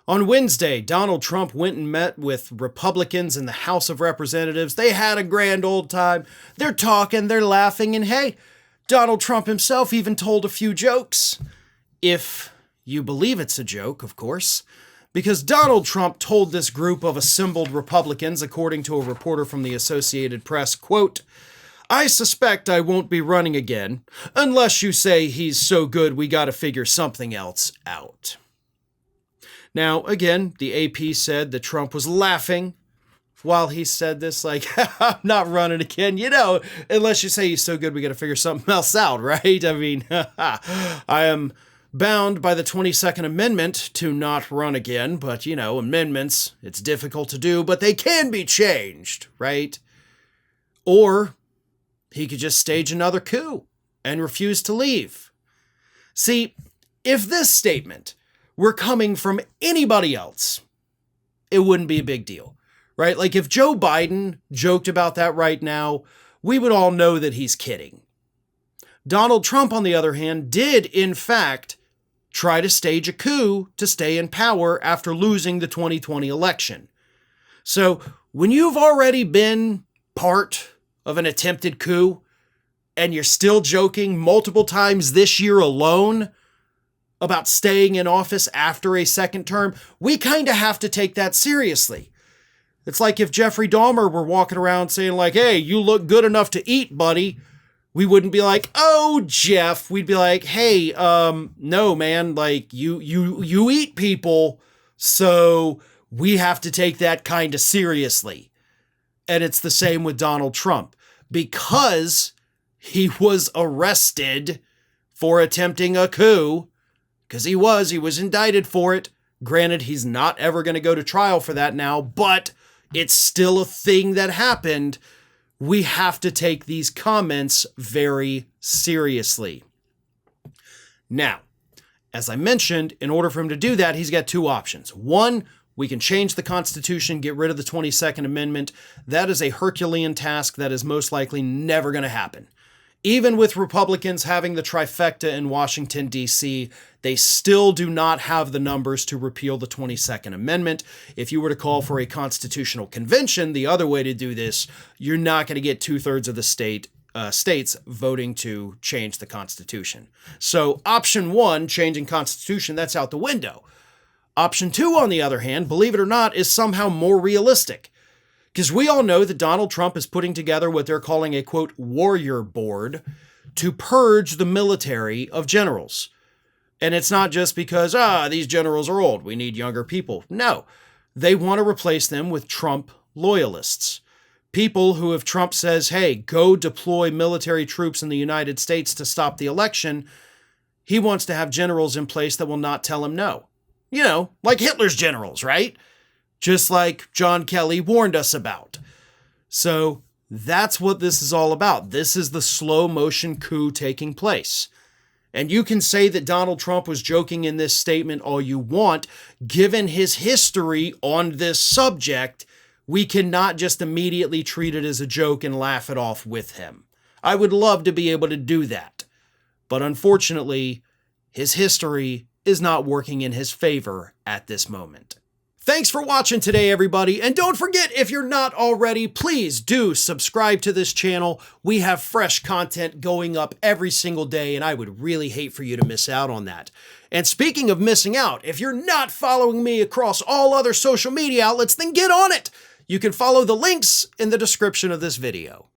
On Wednesday, Donald Trump went and met with Republicans in the House of Representatives. They had a grand old time. They're talking, they're laughing, and hey, Donald Trump himself even told a few jokes. If you believe it's a joke, of course. Because Donald Trump told this group of assembled Republicans, according to a reporter from the Associated Press, quote, "I suspect I won't be running again, unless you say he's so good we gotta figure something else out." Now, again, the AP said that Trump was laughing while he said this, like, I'm not running again, unless you say he's so good we gotta figure something else out, right? I mean, I am bound by the 22nd Amendment to not run again, but, amendments, it's difficult to do, but they can be changed, right? Or he could just stage another coup and refuse to leave. See, if this statement were coming from anybody else, it wouldn't be a big deal, right? Like if Joe Biden joked about that right now, we would all know that he's kidding. Donald Trump, on the other hand, did in fact try to stage a coup to stay in power after losing the 2020 election. So when you've already been part of an attempted coup and you're still joking multiple times this year alone about staying in office after a second term, we kind of have to take that seriously. It's like if Jeffrey Dahmer were walking around saying like, "Hey, you look good enough to eat, buddy." We wouldn't be like, "Oh, Jeff." We'd be like, "Hey, no, man, like you eat people, so we have to take that kind of seriously." And it's the same with Donald Trump because he was arrested for attempting a coup. Because he was indicted for it. Granted, he's not ever going to go to trial for that now, but it's still a thing that happened. We have to take these comments very seriously. Now, as I mentioned, in order for him to do that, he's got two options. One, we can change the Constitution, get rid of the 22nd Amendment. That is a Herculean task that is most likely never going to happen. Even with Republicans having the trifecta in Washington, D.C., they still do not have the numbers to repeal the 22nd Amendment. If you were to call for a constitutional convention, the other way to do this, you're not going to get 2/3 of the states voting to change the Constitution. So option one, changing Constitution, that's out the window. Option two, on the other hand, believe it or not, is somehow more realistic. Because we all know that Donald Trump is putting together what they're calling a, quote, warrior board to purge the military of generals. And it's not just because, these generals are old, we need younger people. No, they want to replace them with Trump loyalists. People who, if Trump says, hey, go deploy military troops in the United States to stop the election, he wants to have generals in place that will not tell him no. Like Hitler's generals, right? Just like John Kelly warned us about. So that's what this is all about. This is the slow motion coup taking place. And you can say that Donald Trump was joking in this statement all you want. Given his history on this subject, we cannot just immediately treat it as a joke and laugh it off with him. I would love to be able to do that. But unfortunately, his history is not working in his favor at this moment. Thanks for watching today, everybody. And don't forget, if you're not already, please do subscribe to this channel. We have fresh content going up every single day, and I would really hate for you to miss out on that. And speaking of missing out, if you're not following me across all other social media outlets, then get on it. You can follow the links in the description of this video.